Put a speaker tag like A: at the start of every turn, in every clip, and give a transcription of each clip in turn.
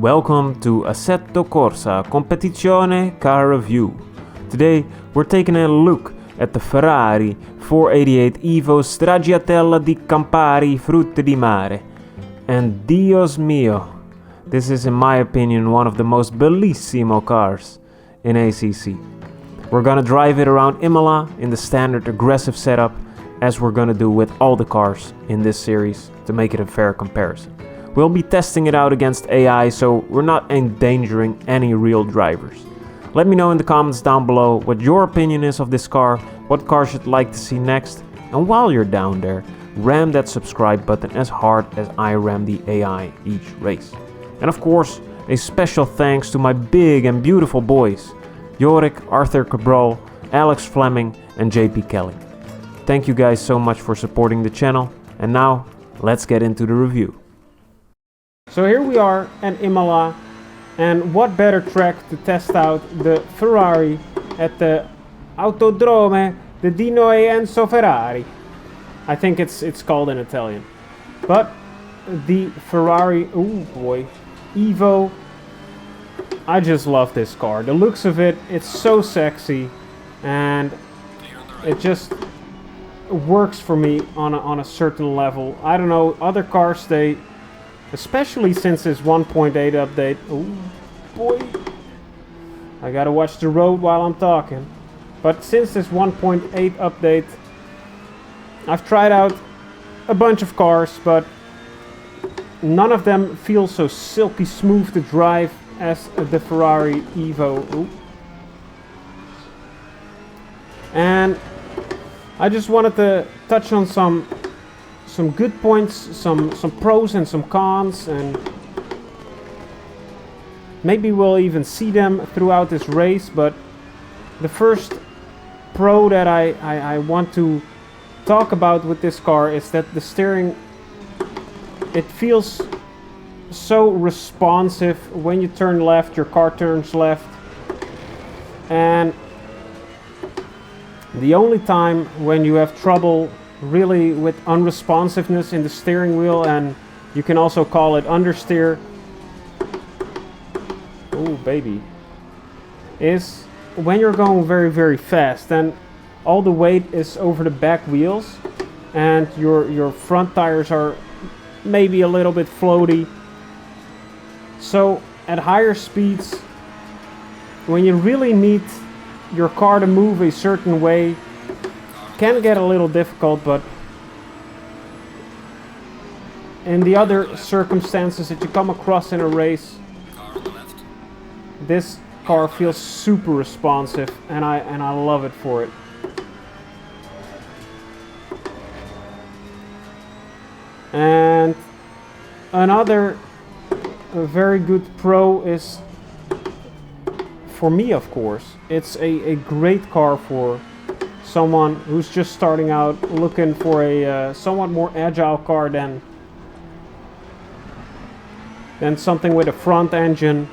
A: Welcome to Assetto Corsa Competizione car review. Today we're taking a look at the Ferrari 488 EVO Stracciatella di Campari Frutti di Mare. And Dios mio, this is in my opinion one of the most bellissimo cars in ACC. We're gonna drive it around Imola in the standard aggressive setup, as we're gonna do with all the cars in this series to make it a fair comparison. We'll be testing it out against AI, so we're not endangering any real drivers. Let me know in the comments down below what your opinion is of this car, what cars you'd like to see next, and while you're down there, ram that subscribe button as hard as I ram the AI each race. And of course, a special thanks to my big and beautiful boys, Jorik, Arthur Cabral, Alex Fleming, and JP Kelly. Thank you guys so much for supporting the channel, and now, let's get into the review. So here we are at Imola, and what better track to test out the Ferrari at the Autodrome de Dino e Enzo Ferrari. I think it's called in Italian. But the Ferrari, oh boy, EVO, I just love this car. The looks of it, it's so sexy, and it just works for me on a certain level. I don't know, other cars, they, especially since this 1.8 update, oh boy, I gotta watch the road while I'm talking. But since this 1.8 update, I've tried out a bunch of cars, but none of them feel so silky smooth to drive as the Ferrari EVO. Ooh. And I just wanted to touch on some good points, some pros and some cons, and maybe we'll even see them throughout this race. But the first pro that I want to talk about with this car is that the steering, it feels so responsive. When you turn left, your car turns left, and the only time when you have trouble really with unresponsiveness in the steering wheel, and you can also call it understeer, oh baby, is when you're going very fast and all the weight is over the back wheels and your front tires are maybe a little bit floaty. So at higher speeds, when you really need your car to move a certain way, can get a little difficult. But in the other circumstances that you come across in a race, this car feels super responsive, and I love it for it. And another very good pro is, for me of course, it's a great car for someone who's just starting out, looking for a somewhat more agile car than something with a front engine.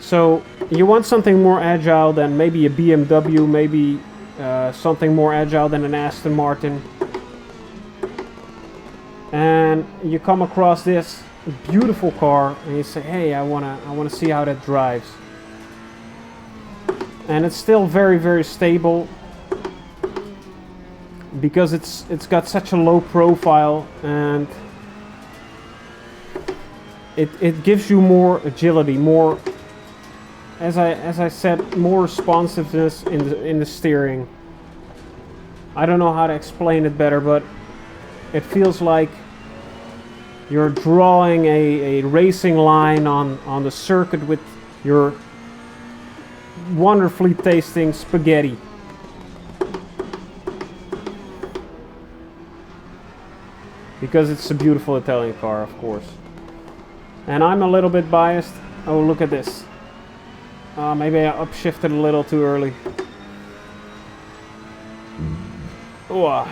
A: So you want something more agile than maybe a BMW, maybe something more agile than an Aston Martin. And you come across this beautiful car and you say, hey, I wanna see how that drives. And it's still very stable, because it's got such a low profile, and it gives you more agility, more, as I said, more responsiveness in the steering. I don't know how to explain it better, but it feels like you're drawing a racing line on the circuit with your wonderfully tasting spaghetti. Because it's a beautiful Italian car, of course. And I'm a little bit biased. Oh, look at this. Maybe I upshifted a little too early. Oh.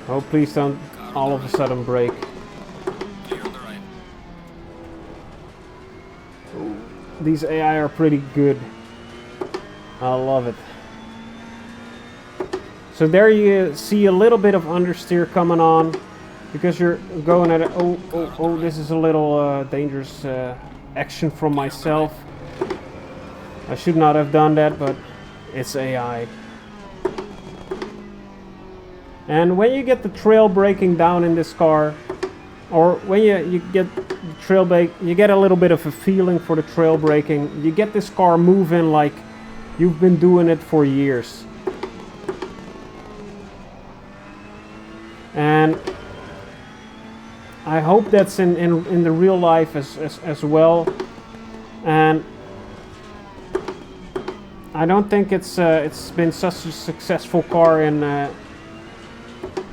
A: Oh, please don't all of a sudden brake. These AI are pretty good. I love it. So there you see a little bit of understeer coming on, because you're going at it. Oh, this is a little dangerous action from myself. I should not have done that, but it's AI. And when you get the trail braking down in this car, or when you get the trail brake, you get a little bit of a feeling for the trail braking. You get this car moving like you've been doing it for years. And I hope that's in the real life as well. And I don't think it's been such a successful car in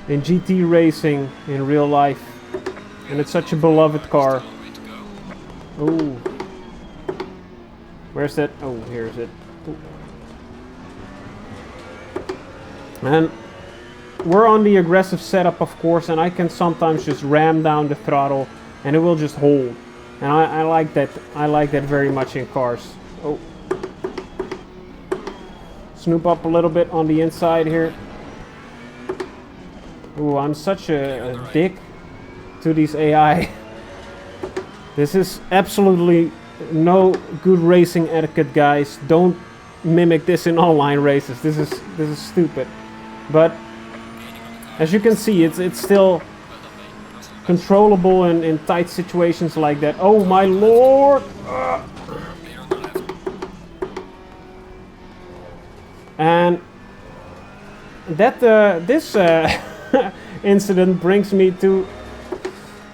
A: GT racing in real life, and it's such a beloved car. Ooh, where's that? Oh, here's it. Ooh. And we're on the aggressive setup, of course, and I can sometimes just ram down the throttle and it will just hold. And I like that. I like that very much in cars. Oh. Snoop up a little bit on the inside here. Ooh, I'm such a dick to these AI. This is absolutely no good racing etiquette, guys. Don't mimic this in online races. This is stupid. But as you can see, it's still controllable in tight situations like that. Oh my lord! And that this incident brings me to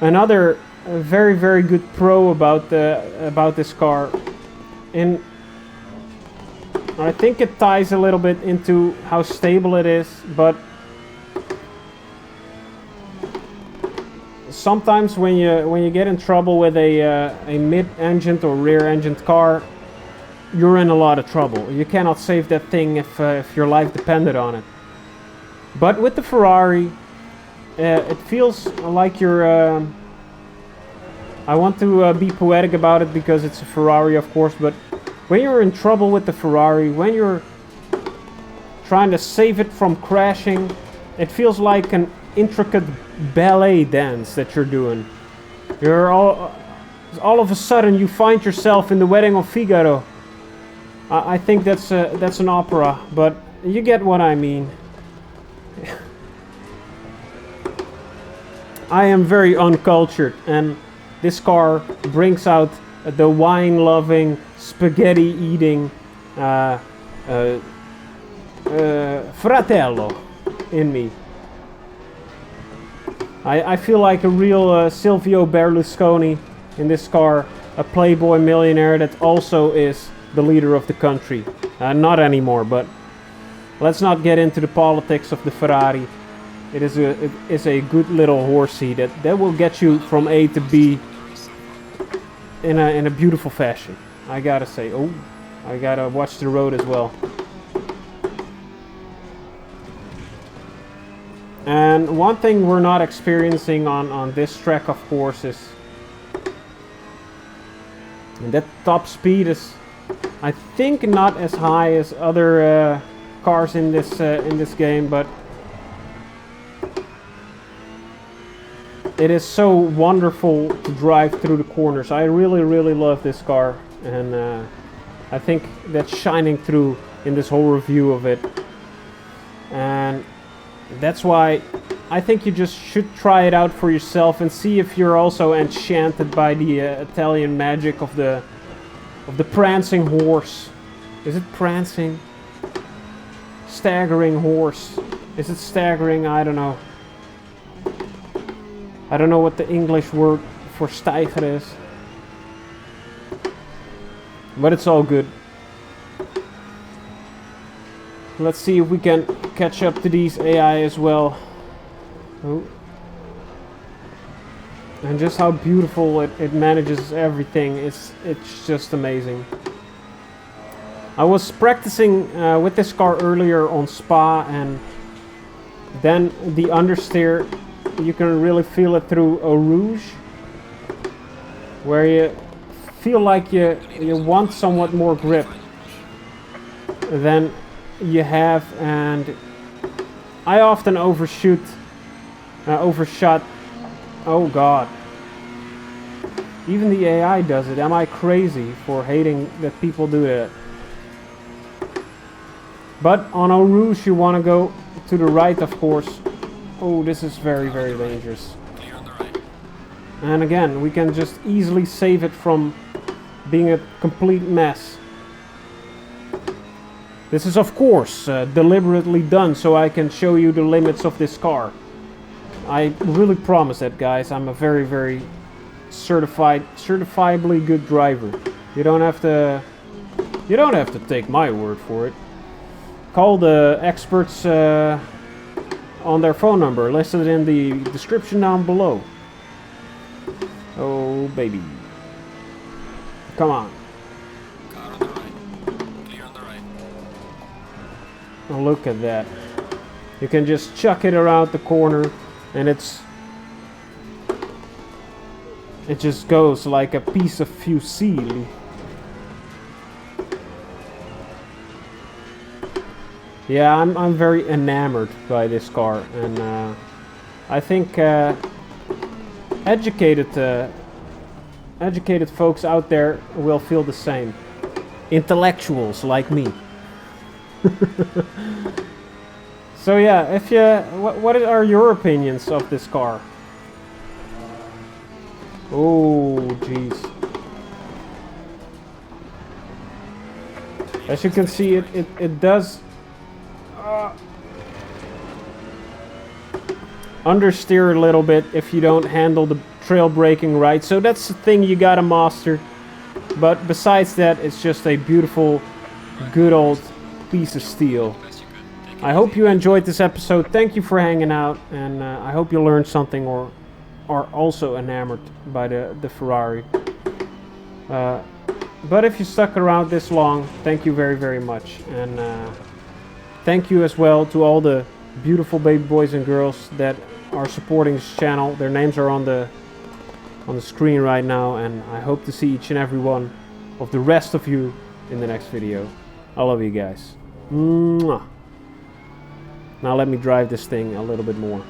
A: another very, very good pro about this car, and I think it ties a little bit into how stable it is. But sometimes when you get in trouble with a mid-engined or rear-engined car, you're in a lot of trouble. You cannot save that thing if your life depended on it. But with the Ferrari, it feels like you're... I want to be poetic about it because it's a Ferrari, of course, but when you're in trouble with the Ferrari, when you're trying to save it from crashing, it feels like an intricate ballet dance that you're doing. You're all of a sudden you find yourself in the Wedding of Figaro. I think that's an opera, but you get what I mean. I am very uncultured, and this car brings out the wine-loving, spaghetti-eating fratello in me. I feel like a real Silvio Berlusconi in this car, a playboy millionaire that also is the leader of the country. Not anymore, but let's not get into the politics of the Ferrari. It is a good little horsey that will get you from A to B in a beautiful fashion. I gotta say. Oh, I gotta watch the road as well. And one thing we're not experiencing on this track, of course, is that top speed is, I think, not as high as other cars in this game, but it is so wonderful to drive through the corners. I really, really love this car, and I think that's shining through in this whole review of it. And that's why I think you just should try it out for yourself and see if you're also enchanted by the Italian magic of the prancing horse. Is it prancing? Staggering horse. Is it staggering? I don't know. I don't know what the English word for steiger is. But it's all good. Let's see if we can catch up to these AI as well. Oh. And just how beautiful it manages everything. It's just amazing. I was practicing with this car earlier on Spa, and then the understeer, you can really feel it through Eau Rouge, where you feel like you want somewhat more grip than you have, and I often overshot. Oh god. Even the AI does it. Am I crazy for hating that people do that? But on Eau Rouge you want to go to the right, of course. Oh, this is very, very dangerous. And again, we can just easily save it from being a complete mess. This is of course deliberately done so I can show you the limits of this car. I really promise that, guys. I'm a very, very certifiably good driver. You don't have to take my word for it. Call the experts on their phone number listed in the description down below. Oh baby, come on.
B: Car on the right. Clear on the right.
A: Oh, look at that. You can just chuck it around the corner and it just goes like a piece of fusilli. Yeah, I'm very enamored by this car, and I think educated folks out there will feel the same. Intellectuals like me. So yeah, if you, what are your opinions of this car? Oh, jeez. As you can see, it does understeer a little bit if you don't handle the trail braking right. So that's the thing you gotta master. But besides that, it's just a beautiful, good old piece of steel. I hope you enjoyed this episode. Thank you for hanging out, and I hope you learned something or are also enamored by the Ferrari. But if you stuck around this long, thank you very, very much. And thank you as well to all the beautiful baby boys and girls that are supporting this channel. Their names are on the screen right now, and I hope to see each and every one of the rest of you in the next video. I love you guys. Mwah. Now let me drive this thing a little bit more.